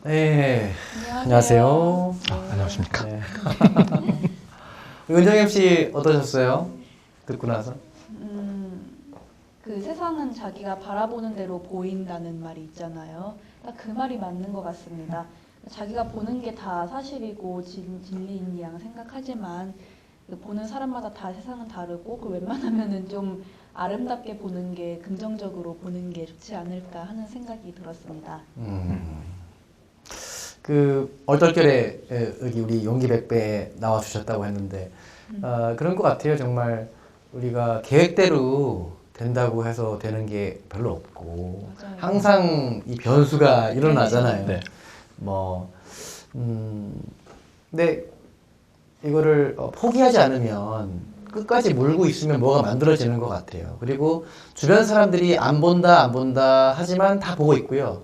네, 안녕하세요. 안녕하십니까. 네. 은정엽 씨 어떠셨어요? 듣고 나서? 그 세상은 자기가 바라보는 대로 보인다는 말이 있잖아요. 딱 그 말이 맞는 것 같습니다. 자기가 보는 게 다 사실이고 진리인 양 생각하지만 그 보는 사람마다 다 세상은 다르고 그 웬만하면은 좀 아름답게 보는 게 긍정적으로 보는 게 좋지 않을까 하는 생각이 들었습니다. 그 얼떨결에 여기 우리 용기 100배 나와 주셨다고 했는데 그런 것 같아요. 정말 우리가 계획대로 된다고 해서 되는 게 별로 없고 맞아요. 항상 이 변수가 일어나잖아요. 네. 근데 이거를 포기하지 않으면 끝까지 몰고 있으면 뭐가 만들어지는 것 같아요. 그리고 주변 사람들이 안 본다 하지만 다 보고 있고요.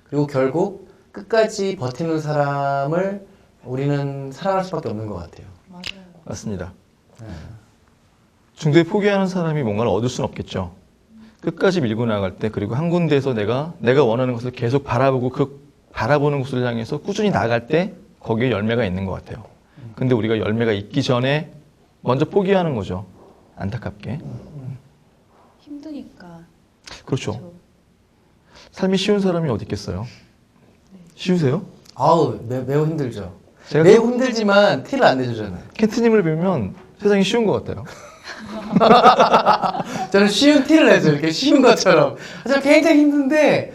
그리고 결국 끝까지 버티는 사람을 우리는 사랑할 수밖에 없는 것 같아요. 맞아요. 맞습니다. 네. 중도에 포기하는 사람이 뭔가를 얻을 수는 없겠죠. 끝까지 밀고 나갈 때, 그리고 한 군데에서 내가 원하는 것을 계속 바라보고 그 바라보는 곳을 향해서 꾸준히 나갈 때 거기에 열매가 있는 것 같아요. 근데 우리가 열매가 있기 전에 먼저 포기하는 거죠. 안타깝게. 힘드니까. 그렇죠. 삶이 쉬운 사람이 어디 있겠어요? 쉬우세요? 아우 매우 힘들죠. 제가 매우 힘들지만 티를 안 내주잖아요. 켄트님을 뵈면 세상이 쉬운 것 같아요. 저는 쉬운 티를 내죠. 이렇게 쉬운 것처럼. 하지만 굉장히 힘든데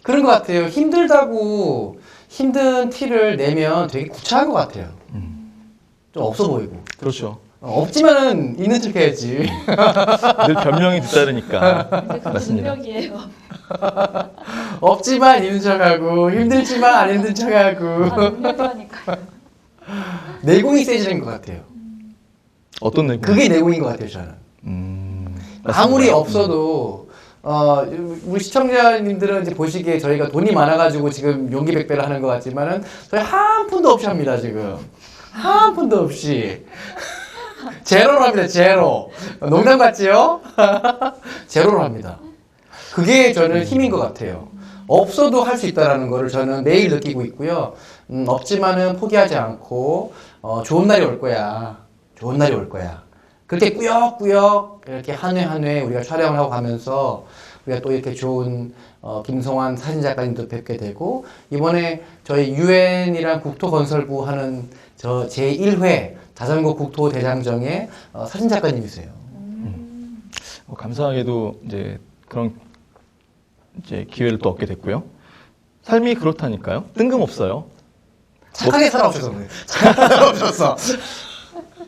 그런 것 같아요. 힘들다고 힘든 티를 내면 되게 구차한 것 같아요. 좀 없어 보이고. 그렇죠. 없지만은 있는 척 해야지. 늘 변명이 뒤따르니까. 근데 그건 맞습니다. 능력이에요. 없지만 있는 척하고 힘들지만 안 힘든 척하고 다 능력이라니까요. 내공이 세지는 것 같아요. 어떤 내용? 그게 내공인 것 같아요. 저는. 맞습니다. 아무리 없어도 우리 시청자님들은 이제 보시기에 저희가 돈이 많아가지고 지금 용기 100배를 하는 것 같지만은 저희 한 푼도 없이 합니다. 지금 한 푼도 없이 제로로 합니다. 제로. 농담 같지요? 제로로 합니다. 그게 저는 힘인 것 같아요. 없어도 할 수 있다는 거를 저는 매일 느끼고 있고요. 없지만은 포기하지 않고 좋은 날이 올 거야. 좋은 날이 올 거야. 그렇게 꾸역꾸역 이렇게 한 회 한 회 우리가 촬영을 하고 가면서 우리가 또 이렇게 좋은 김성환 사진작가님도 뵙게 되고 이번에 저희 유엔이랑 국토건설부 하는 저 제1회 자전거 국토대장정의 사진작가님이세요. 감사하게도 이제 그런 이제 기회를 또 얻게 됐고요. 삶이 그렇다니까요. 뜬금없어요. 착하게 살아오셔서 그래요. 착하게 살아오셨어.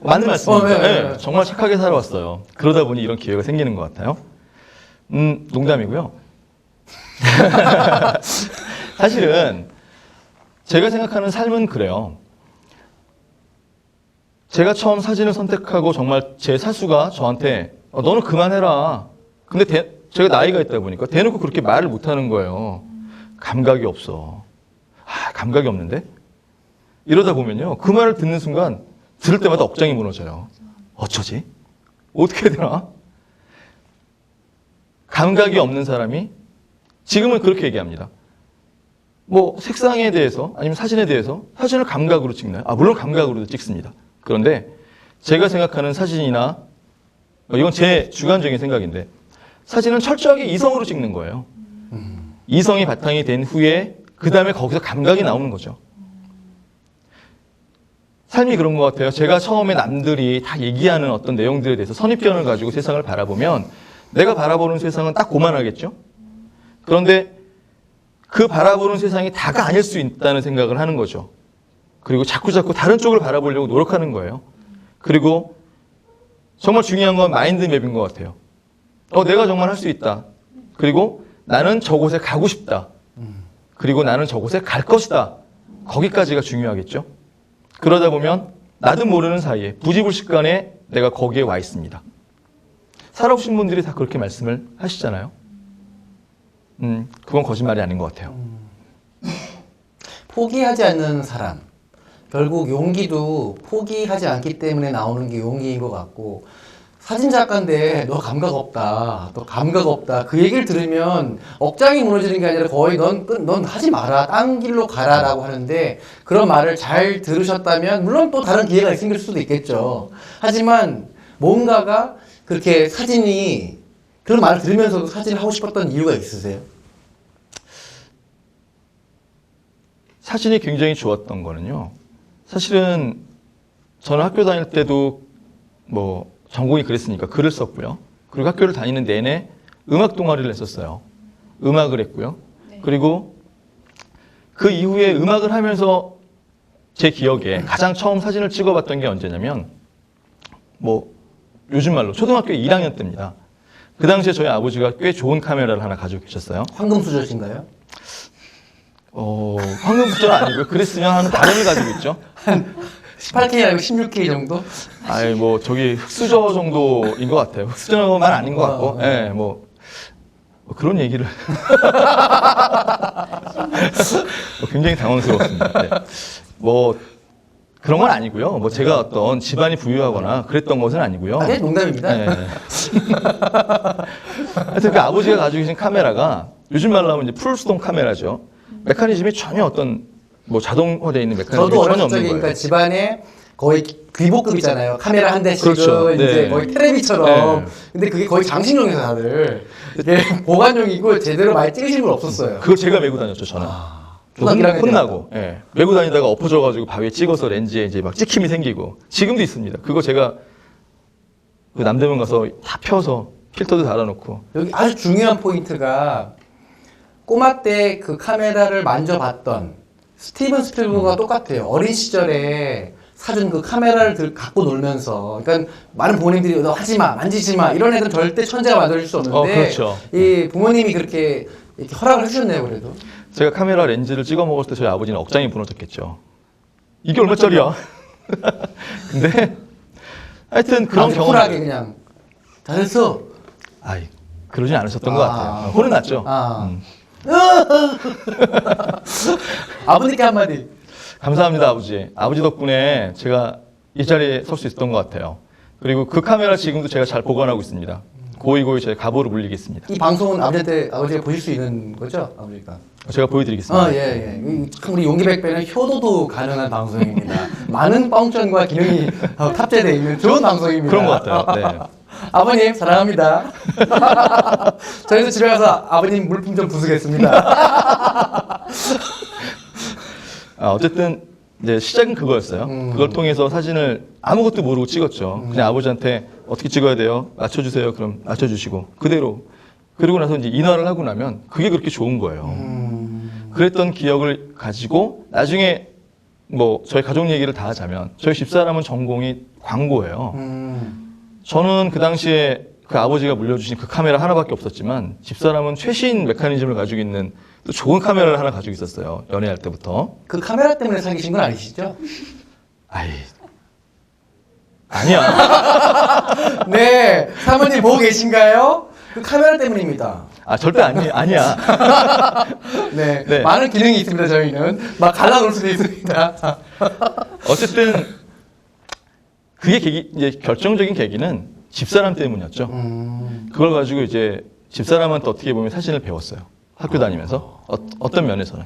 맞는 말씀입니다. 네. 네, 정말 착하게 살아왔어요. 그러다 보니 이런 기회가 생기는 것 같아요. 농담이고요. 사실은 제가 생각하는 삶은 그래요. 제가 처음 사진을 선택하고 정말 제 사수가 저한테 너는 그만해라. 근데 제가 나이가 있다 보니까 대놓고 그렇게 말을 못하는 거예요. 감각이 없어. 감각이 없는데? 이러다 보면요. 그 말을 듣는 순간 들을 때마다 억장이 무너져요. 어쩌지? 어떻게 해야 되나? 감각이 없는 사람이 지금은 그렇게 얘기합니다. 뭐 색상에 대해서 아니면 사진에 대해서 사진을 감각으로 찍나요? 물론 감각으로도 찍습니다. 그런데 제가 생각하는 사진이나 이건 제 주관적인 생각인데 사진은 철저하게 이성으로 찍는 거예요. 이성이 바탕이 된 후에 그 다음에 거기서 감각이 나오는 거죠. 삶이 그런 것 같아요. 제가 처음에 남들이 다 얘기하는 어떤 내용들에 대해서 선입견을 가지고 세상을 바라보면 내가 바라보는 세상은 딱 고만하겠죠? 그런데 그 바라보는 세상이 다가 아닐 수 있다는 생각을 하는 거죠. 그리고 자꾸 다른 쪽을 바라보려고 노력하는 거예요. 그리고 정말 중요한 건 마인드맵인 것 같아요. 내가 정말 할 수 있다. 그리고 나는 저곳에 가고 싶다. 그리고 나는 저곳에 갈 것이다. 거기까지가 중요하겠죠? 그러다 보면 나도 모르는 사이에 부지불식간에 내가 거기에 와 있습니다. 살아오신 분들이 다 그렇게 말씀을 하시잖아요. 그건 거짓말이 아닌 것 같아요. 포기하지 않는 사람. 결국 용기도 포기하지 않기 때문에 나오는 게 용기인 것 같고 사진 작가인데 너 감각 없다. 너 감각 없다. 그 얘기를 들으면 억장이 무너지는 게 아니라 거의 넌 하지 마라. 딴 길로 가라라고 하는데 그런 말을 잘 들으셨다면 물론 또 다른 기회가 생길 수도 있겠죠. 하지만 뭔가가 그렇게 사진이 그런 말을 들으면서도 사진을 하고 싶었던 이유가 있으세요? 사진이 굉장히 좋았던 거는요. 사실은 저는 학교 다닐 때도 뭐 전공이 그랬으니까 글을 썼고요. 그리고 학교를 다니는 내내 음악 동아리를 했었어요. 음악을 했고요. 네. 그리고 그 이후에 음악을 하면서 제 기억에 가장 처음 사진을 찍어봤던 게 언제냐면 뭐 요즘 말로 초등학교 1학년 때입니다. 그 당시에 저희 아버지가 꽤 좋은 카메라를 하나 가지고 계셨어요. 황금수저신가요? 황금수저는 아니고요. 그랬으면 하는 다름을 가지고 있죠. 18K 아니고 16K 정도? 아이 뭐 저기 흑수저 정도인 것 같아요. 흑수저는 아닌 것 같고, 예, 뭐 그런 얘기를 굉장히 당황스러웠습니다. 네. 뭐 그런 건 아니고요. 뭐 제가 어떤 집안이 부유하거나 그랬던 것은 아니고요. 네, 농담입니다. 네. 하여튼 그 아버지가 가지고 계신 카메라가 요즘 말로 하면 이제 풀수동 카메라죠. 메커니즘이 전혀 어떤 뭐 자동화되어 있는 메커니즘이 저도 전혀 어렸을 없는 적에 거예요. 그러니까 집안에 거의 귀복급이잖아요. 카메라 한 대씩은 그렇죠. 이제 네. 거의 테레비처럼. 네. 근데 그게 거의 장식용이에요, 다들. 이게 보관용이고 제대로 많이 찍으신 분 없었어요. 그걸 제가 메고 다녔죠, 저는. 초등학교 1학년 혼나고, 예. 메고 다니다가 엎어져가지고 바위에 찍어서 렌즈에 이제 막 찍힘이 생기고. 지금도 있습니다. 그거 제가 그 남대문 가서 다 펴서 필터도 달아놓고. 여기 아주 중요한 포인트가 꼬마 때 그 카메라를 만져봤던 스티븐 스필버그가 똑같아요. 어린 시절에 사준 그 카메라를 갖고 놀면서, 그러니까 많은 부모님들이 너 하지 마, 만지지 마 이런 애들은 절대 천재가 만들어줄 수 없는데, 그렇죠. 이 부모님이 그렇게 이렇게 허락을 해주셨네요, 그래도. 제가 카메라 렌즈를 찍어 먹었을 때 저희 아버지는 억장이 무너졌겠죠. 이게 얼마짜리야? 근데 하여튼 그런 쿨하게 경험을 그냥 잘했어. 아이 그러진 않으셨던 것 같아요. 혼은 났죠. 아버님께 한마디. 감사합니다, 아버지. 아버지 덕분에 제가 이 자리에 설 수 있었던 것 같아요. 그리고 그 카메라 지금도 제가 잘 보관하고 있습니다. 고이고이 제 가보를 물리겠습니다. 이 방송은 아버지가 보실 수 있는 거죠? 아버지가. 제가 보여드리겠습니다. 예. 참 우리 용기백배는 효도도 가능한 방송입니다. 많은 펑션과 기능이 탑재되어 있는 좋은 방송입니다. 그런 것 같아요. 네. 아버님 사랑합니다. 저희도 집에 가서 아버님 물품 좀 부수겠습니다. 어쨌든 이제 시작은 그거였어요. 그걸 통해서 사진을 아무것도 모르고 찍었죠. 그냥 아버지한테 어떻게 찍어야 돼요? 맞춰주세요. 그럼 맞춰주시고 그대로. 그리고 나서 이제 인화를 하고 나면 그게 그렇게 좋은 거예요. 그랬던 기억을 가지고 나중에 뭐 저희 가족 얘기를 다 하자면 저희 집사람은 전공이 광고예요. 저는 그 당시에 그 아버지가 물려주신 그 카메라 하나밖에 없었지만 집사람은 최신 메커니즘을 가지고 있는 또 좋은 카메라를 하나 가지고 있었어요. 연애할 때부터. 그 카메라 때문에 사귀신 건 아니시죠? 아니야. 네, 사모님 보고 계신가요? 그 카메라 때문입니다. 절대 아니야. 네, 네. 많은 기능이 있습니다. 저희는 막 갈라놓을 수도 있습니다. 어쨌든 그게 이제 결정적인 계기는 집사람 때문이었죠. 그걸 가지고 이제 집사람한테 어떻게 보면 사진을 배웠어요. 학교 다니면서 어떤 면에서는.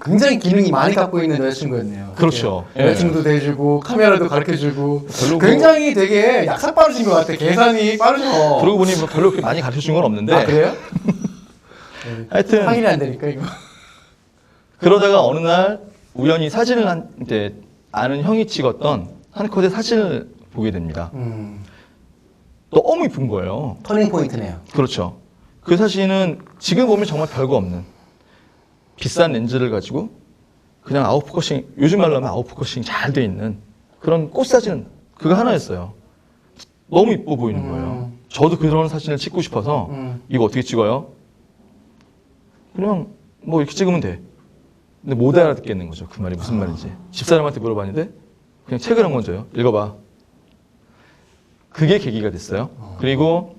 굉장히 기능이 많이 갖고 있는 여자친구였네요. 그렇죠. 예. 여자친구도 대주고 카메라도 가르쳐주고 별로 굉장히 되게 약삭 빠르신 것 같아. 계산이 빠르셔. 그러고 보니 뭐 별로 그렇게 많이 가르쳐준 건 없는데. 아 그래요? 하여튼 확인이 안 되니까 이거. 그러다가 어느 날 우연히 사진을 이제 아는 형이 찍었던 한 컷의 사진을 보게 됩니다. 너무 이쁜 거예요. 터닝 포인트네요. 그렇죠. 그 사진은 지금 보면 정말 별거 없는 비싼 렌즈를 가지고 그냥 아웃포커싱, 요즘 말로 하면 아웃포커싱 잘 돼 있는 그런 꽃 사진 그거 하나였어요. 너무 이뻐 보이는 거예요. 저도 그런 사진을 찍고 싶어서 이거 어떻게 찍어요? 그냥 뭐 이렇게 찍으면 돼. 근데 못 알아듣겠는 거죠. 그 말이 무슨 말인지. 집사람한테 물어봤는데 그냥 책을 한 권 줘요. 읽어봐. 그게 계기가 됐어요. 그리고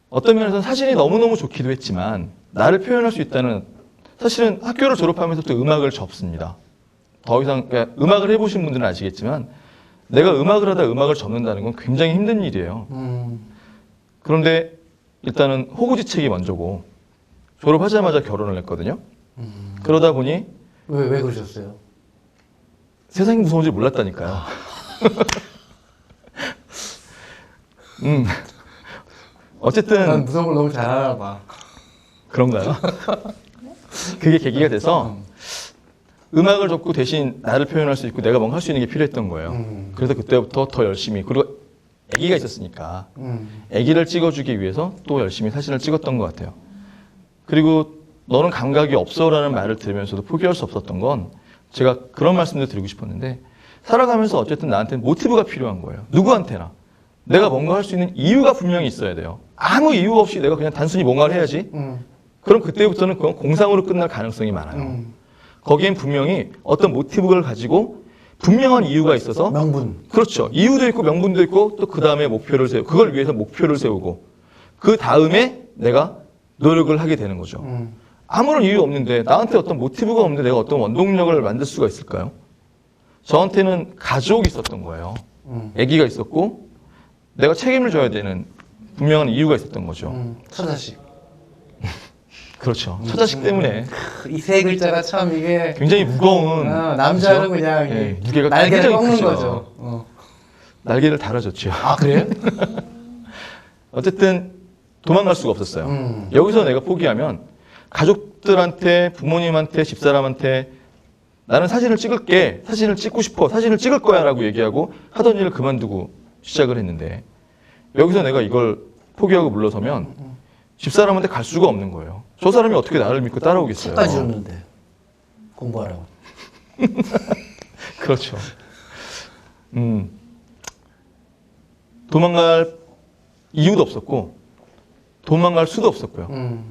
어떤 면에서는 사진이 너무너무 좋기도 했지만 나를 표현할 수 있다는, 사실은 학교를 졸업하면서부터 음악을 접습니다. 더 이상 그러니까 음악을 해보신 분들은 아시겠지만 내가 음악을 하다 음악을 접는다는 건 굉장히 힘든 일이에요. 그런데 일단은 호구지책이 먼저고 졸업하자마자 결혼을 했거든요. 그러다 보니 왜 그러셨어요? 세상이 무서운 줄 몰랐다니까요. 어쨌든 난 무서운 걸 너무 잘하나 봐. 그런가요? 그게 계기가 돼서 음악을 접고 대신 나를 표현할 수 있고 내가 뭔가 할 수 있는 게 필요했던 거예요. 그래서 그때부터 더 열심히, 그리고 아기가 있었으니까 아기를 찍어주기 위해서 또 열심히 사진을 찍었던 것 같아요. 그리고 너는 감각이 없어라는 말을 들으면서도 포기할 수 없었던 건 제가 그런 말씀도 드리고 싶었는데 살아가면서 어쨌든 나한테는 모티브가 필요한 거예요. 누구한테나. 내가 뭔가 할 수 있는 이유가 분명히 있어야 돼요. 아무 이유 없이 내가 그냥 단순히 뭔가를 해야지. 그럼 그때부터는 그건 공상으로 끝날 가능성이 많아요. 거기엔 분명히 어떤 모티브를 가지고 분명한 이유가 있어서 명분. 그렇죠. 이유도 있고 명분도 있고 또 그 다음에 목표를 세우고 그걸 위해서 목표를 세우고 그 다음에 내가 노력을 하게 되는 거죠. 아무런 이유 없는데 나한테 어떤 모티브가 없는데 내가 어떤 원동력을 만들 수가 있을까요? 저한테는 가족이 있었던 거예요. 아기가 있었고 내가 책임을 져야 되는 분명한 이유가 있었던 거죠. 처자식. 그렇죠. 처자식 때문에 이 세 글자가 참 이게 굉장히 무거운 남자는 그죠? 그냥 예, 무게가 날개를 굉장히 꺾는 크죠. 거죠. 날개를 달아줬죠. 아 그래요? 어쨌든 도망갈 수가 없었어요. 여기서 내가 포기하면 가족들한테, 부모님한테, 집사람한테 나는 사진을 찍을게, 사진을 찍고 싶어, 사진을 찍을 거야 라고 얘기하고 하던 일을 그만두고 시작을 했는데 여기서 내가 이걸 포기하고 물러서면 집사람한테 갈 수가 없는 거예요. 저 사람이 어떻게 나를 믿고 따라오겠어요. 책까지 줬는데 공부하라고. 그렇죠. 도망갈 이유도 없었고 도망갈 수도 없었고요.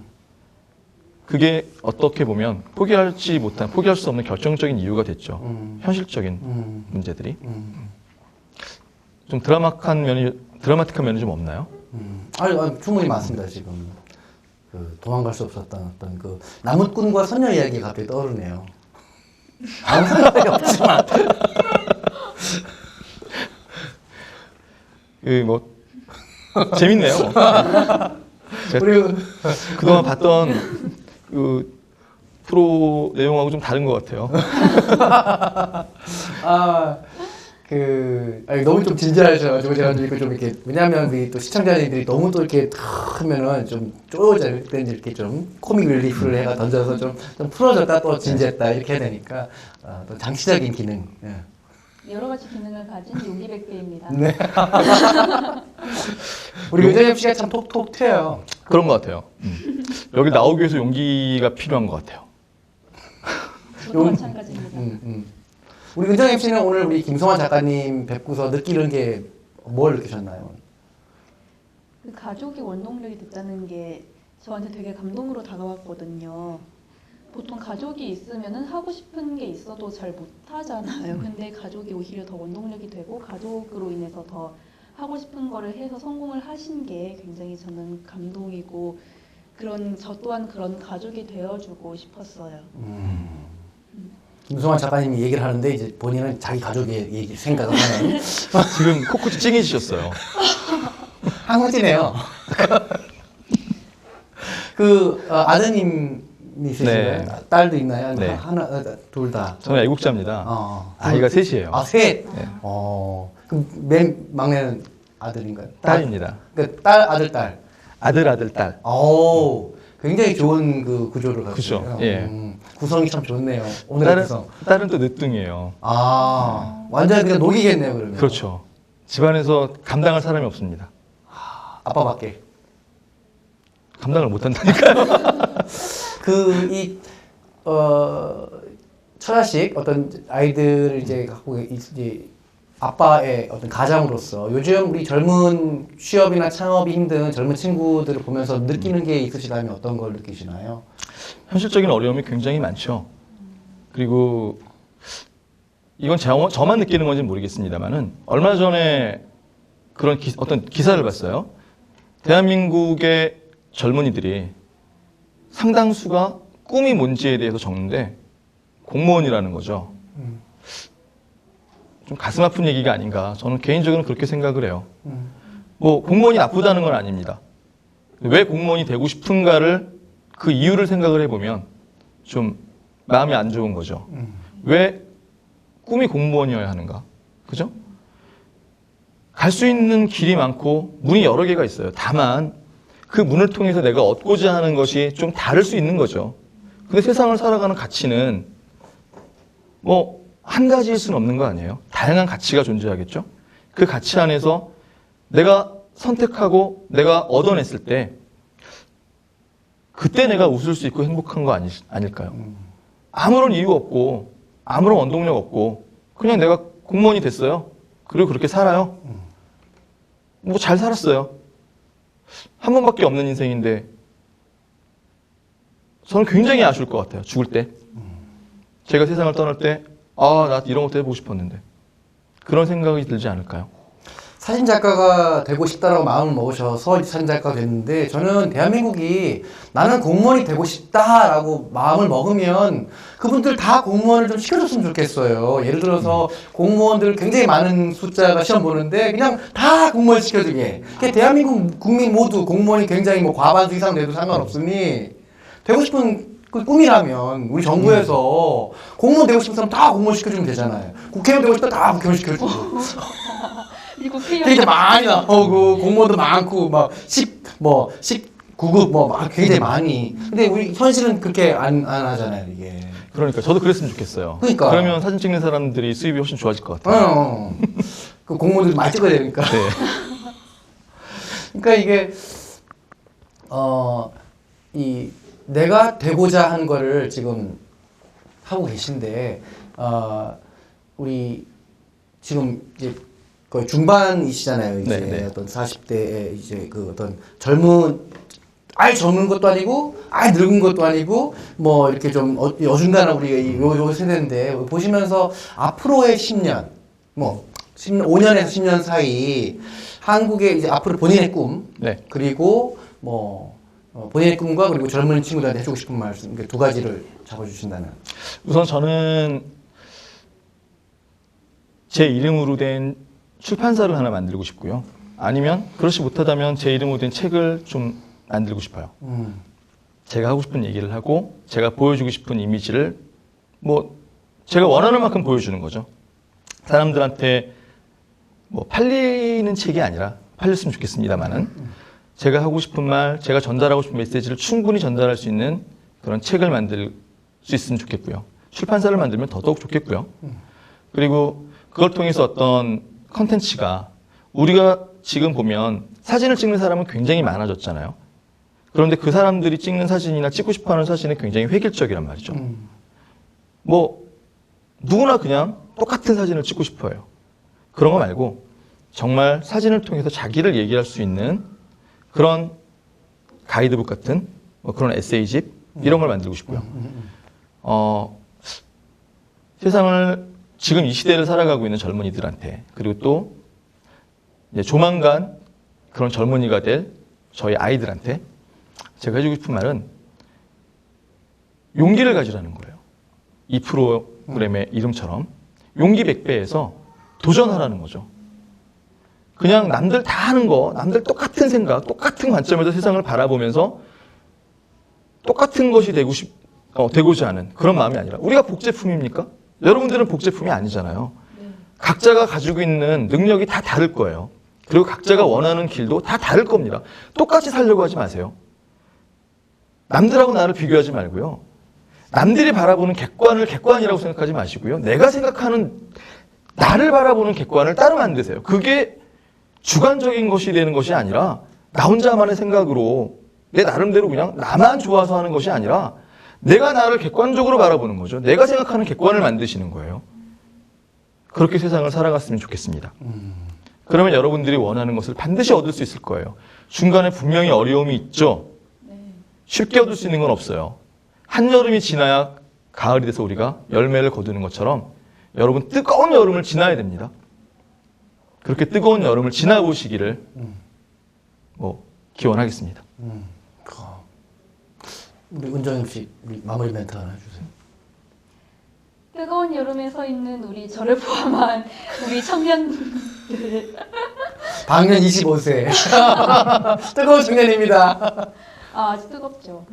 그게 어떻게 보면 포기할 수 없는 결정적인 이유가 됐죠. 현실적인 문제들이. 좀 드라마틱한 면이 좀 없나요? 아니, 충분히 많습니다 지금. 그 도망갈 수 없었던 어떤 그 나무꾼과 선녀 이야기가 갑자기 떠오르네요. 아무 상관이 없지만. 재밌네요. 우리 그동안 봤던 그 프로 내용하고 좀 다른 것 같아요. 아니, 너무 좀 진지하셔가지고 제가 좀 이렇게 왜냐하면 우리 또 시청자님들이 너무 또 이렇게 하면은 좀 쪼여질 때 이렇게 좀 코믹 릴리프를 해가 던져서 좀 풀어졌다 또 진지했다 이렇게 해야 되니까 또 장치적인 기능. 예. 여러 가지 기능을 가진 용기백배입니다. 네. 우리 윤정엽 씨가 참 톡톡 튀어요. 그런 것 같아요. 여기 나오기 위해서 용기가 필요한 것 같아요. 저도 마찬가지입니다. 우리 은정엽 씨는 오늘 우리 김성환 작가님 뵙고서 느끼는 게 뭘 느끼셨나요? 그 가족이 원동력이 됐다는 게 저한테 되게 감동으로 다가왔거든요. 보통 가족이 있으면은 하고 싶은 게 있어도 잘 못하잖아요. 근데 가족이 오히려 더 원동력이 되고 가족으로 인해서 더 하고 싶은 거를 해서 성공을 하신 게 굉장히 저는 감동이고 저 또한 그런 가족이 되어주고 싶었어요. 김성환 작가님이 얘기를 하는데 이제 본인은 자기 가족의 얘기 생각을 하는. 지금 코끝이 찡해지셨어요. 항상 찌네요. 그 아드님이 있으신가요? 네. 딸도 있나요? 네. 하나, 둘 다. 저는 애국자입니다. 아이가 셋이에요. 아, 셋. 네. 그럼 맨 막내는 아들인가요? 딸입니다. 그 딸, 아들, 딸. 아들, 딸. 굉장히 좋은 그 구조를 가지고 그죠. 있어요. 예. 구성이 참 좋네요. 오늘의 구성. 딸은 또 늦둥이에요. 완전 그냥 녹이겠네요, 그러면. 그렇죠. 집안에서 감당할 사람이 없습니다. 아빠밖에. 감당을 못한다니까요. 처자식 어떤 아이들을 이제 갖고 이제 아빠의 어떤 가장으로서 요즘 우리 젊은 취업이나 창업이 힘든 젊은 친구들을 보면서 느끼는 게 있으시다면 어떤 걸 느끼시나요? 현실적인 어려움이 굉장히 많죠. 그리고 이건 저만 느끼는 건지 모르겠습니다만은 얼마 전에 그런 어떤 기사를 봤어요. 대한민국의 젊은이들이 상당수가 꿈이 뭔지에 대해서 적는데 공무원이라는 거죠. 좀 가슴 아픈 얘기가 아닌가. 저는 개인적으로 그렇게 생각을 해요. 뭐 공무원이 나쁘다는 건 아닙니다. 왜 공무원이 되고 싶은가를 그 이유를 생각을 해보면 좀 마음이 안 좋은 거죠. 왜 꿈이 공무원이어야 하는가? 그죠? 갈 수 있는 길이 많고 문이 여러 개가 있어요. 다만 그 문을 통해서 내가 얻고자 하는 것이 좀 다를 수 있는 거죠. 근데 세상을 살아가는 가치는 뭐 한 가지일 수는 없는 거 아니에요? 다양한 가치가 존재하겠죠? 그 가치 안에서 내가 선택하고 내가 얻어냈을 때 그때 내가 웃을 수 있고 행복한 거 아닐까요? 아무런 이유 없고 아무런 원동력 없고 그냥 내가 공무원이 됐어요. 그리고 그렇게 살아요. 뭐 잘 살았어요. 한 번밖에 없는 인생인데 저는 굉장히 아쉬울 것 같아요. 죽을 때. 제가 세상을 떠날 때 나 이런 것도 해보고 싶었는데 그런 생각이 들지 않을까요? 사진 작가가 되고 싶다라고 마음을 먹으셔서 사진 작가가 됐는데 저는 대한민국이 나는 공무원이 되고 싶다라고 마음을 먹으면 그분들 다 공무원을 좀 시켜줬으면 좋겠어요. 예를 들어서 공무원들 굉장히 많은 숫자가 시험 보는데 그냥 다 공무원 시켜주게. 그러니까 대한민국 국민 모두 공무원이 굉장히 뭐 과반수 이상 돼도 상관없으니 되고 싶은 그 꿈이라면 우리 정부에서 공무원 되고 싶은 사람 다 공무원 시켜주면 되잖아요. 국회의원 되고 싶다 다 국회의원 시켜주고. 이 국회의원 굉장히 많이 나오고 공무원도 많고 막 19급 뭐 막 굉장히 많이. 근데 우리 현실은 그렇게 안 하잖아요 이게. 그러니까 저도 그랬으면 좋겠어요. 그러니까. 그러면 사진 찍는 사람들이 수입이 훨씬 좋아질 것 같아요. 그 공무원들 많이 찍어야 되니까. 네. 그러니까 이게 이 내가 되고자 한 거를 지금 하고 계신데 우리 지금 이제 거의 중반이시잖아요. 이제 네. 어떤 40대에 이제 그 어떤 젊은 것도 아니고 늙은 것도 아니고 뭐 이렇게 좀 어중간한 우리 요 세대인데 보시면서 앞으로의 10년 뭐 5년에서 10년 사이 한국의 이제 앞으로 본인의 꿈 네. 그리고 뭐 본인의 꿈과 그리고 젊은 친구들한테 해주고 싶은 말씀 두 가지를 잡아주신다면. 우선 저는 제 이름으로 된 출판사를 하나 만들고 싶고요. 아니면 그렇지 못하다면 제 이름으로 된 책을 좀 만들고 싶어요. 제가 하고 싶은 얘기를 하고 제가 보여주고 싶은 이미지를 뭐 제가 원하는 만큼 보여주는 거죠. 사람들한테 뭐 팔리는 책이 아니라 팔렸으면 좋겠습니다만은 제가 하고 싶은 말, 제가 전달하고 싶은 메시지를 충분히 전달할 수 있는 그런 책을 만들 수 있으면 좋겠고요. 출판사를 만들면 더더욱 좋겠고요. 그리고 그걸 통해서 어떤 컨텐츠가 우리가 지금 보면 사진을 찍는 사람은 굉장히 많아졌잖아요. 그런데 그 사람들이 찍는 사진이나 찍고 싶어하는 사진은 굉장히 획일적이란 말이죠. 뭐 누구나 그냥 똑같은 사진을 찍고 싶어요. 그런 거 말고 정말 사진을 통해서 자기를 얘기할 수 있는 그런 가이드북 같은 뭐 그런 에세이집 이런 걸 만들고 싶고요. 세상을 지금 이 시대를 살아가고 있는 젊은이들한테 그리고 또 이제 조만간 그런 젊은이가 될 저희 아이들한테 제가 해주고 싶은 말은 용기를 가지라는 거예요. 이 프로그램의 이름처럼 용기 100배에서 도전하라는 거죠. 그냥 남들 다 하는 거, 남들 똑같은 생각, 똑같은 관점에서 세상을 바라보면서 똑같은 것이 되고자 하는 그런 마음이 아니라 우리가 복제품입니까? 여러분들은 복제품이 아니잖아요. 각자가 가지고 있는 능력이 다 다를 거예요. 그리고 각자가 원하는 길도 다 다를 겁니다. 똑같이 살려고 하지 마세요. 남들하고 나를 비교하지 말고요. 남들이 바라보는 객관을 객관이라고 생각하지 마시고요. 내가 생각하는 나를 바라보는 객관을 따로 만드세요. 그게 주관적인 것이 되는 것이 아니라 나 혼자만의 생각으로 내 나름대로 그냥 나만 좋아서 하는 것이 아니라 내가 나를 객관적으로 바라보는 거죠. 내가 생각하는 객관을 만드시는 거예요. 그렇게 세상을 살아갔으면 좋겠습니다. 그러면 여러분들이 원하는 것을 반드시 얻을 수 있을 거예요. 중간에 분명히 어려움이 있죠. 쉽게 얻을 수 있는 건 없어요. 한여름이 지나야 가을이 돼서 우리가 열매를 거두는 것처럼 여러분 뜨거운 여름을 지나야 됩니다. 그렇게 뜨거운 여름을 지나보시기를 기원하겠습니다. 우리 은정임 씨 우리 마무리 멘트 하나 해주세요. 뜨거운 여름에 서 있는 우리 저를 포함한 우리 청년들. 방년 25세. 뜨거운 청년입니다. 아, 아직 뜨겁죠.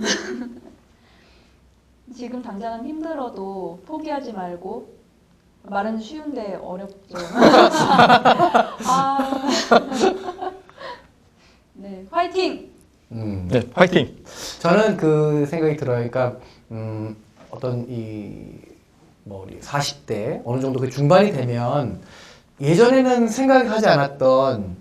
지금 당장은 힘들어도 포기하지 말고, 말은 쉬운데 어렵죠. 아, 네, 화이팅! 네, 화이팅! 저는 그 생각이 들어요. 그러니까 어떤 우리 40대 어느 정도 그 중반이 되면 예전에는 생각하지 않았던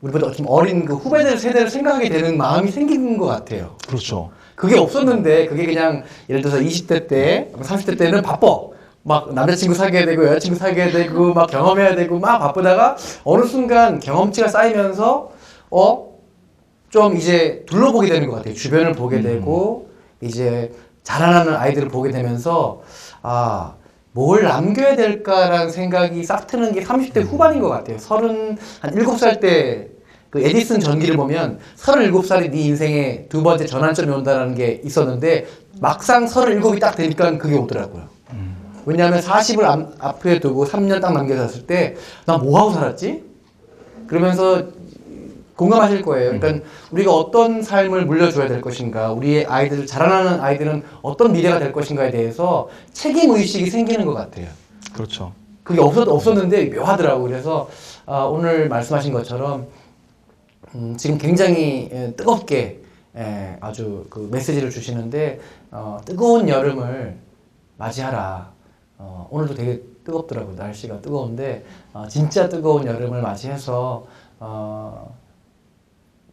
우리보다 좀 어린 그 후배들 세대를 생각하게 되는 마음이 생기는 것 같아요. 그렇죠. 그게 없었는데 그게 그냥 예를 들어서 20대 때, 30대 때는 바빠. 막 남자친구 사귀어야 되고 여자친구 사귀어야 되고 막 경험해야 되고 막 바쁘다가 어느 순간 경험치가 쌓이면서 좀 이제 둘러보게 되는 것 같아요. 주변을 보게 되고 이제 자라나는 아이들을 보게 되면서 뭘 남겨야 될까라는 생각이 싹 트는 게 30대 후반인 것 같아요. 한 7살 때 그 에디슨 전기를 보면 37살이 네 인생의 두 번째 전환점이 온다는 게 있었는데 막상 37이 딱 되니까 그게 오더라고요. 왜냐하면 40을 앞에 두고 3년 딱 남겨졌을 때 나 뭐하고 살았지? 그러면서 공감하실 거예요. 그러니까 우리가 어떤 삶을 물려줘야 될 것인가, 우리의 아이들, 자라나는 아이들은 어떤 미래가 될 것인가에 대해서 책임의식이 생기는 것 같아요. 그렇죠. 그게 없었는데 묘하더라고요. 그래서 오늘 말씀하신 것처럼 지금 굉장히 뜨겁게 아주 그 메시지를 주시는데 뜨거운 여름을 맞이하라. 오늘도 되게 뜨겁더라고요. 날씨가 뜨거운데 진짜 뜨거운 여름을 맞이해서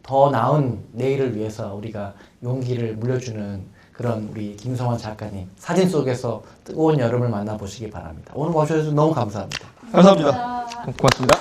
더 나은 내일을 위해서 우리가 용기를 물려주는 그런 우리 김성환 작가님 사진 속에서 뜨거운 여름을 만나보시기 바랍니다. 오늘 와주셔서 너무 감사합니다. 감사합니다. 고맙습니다.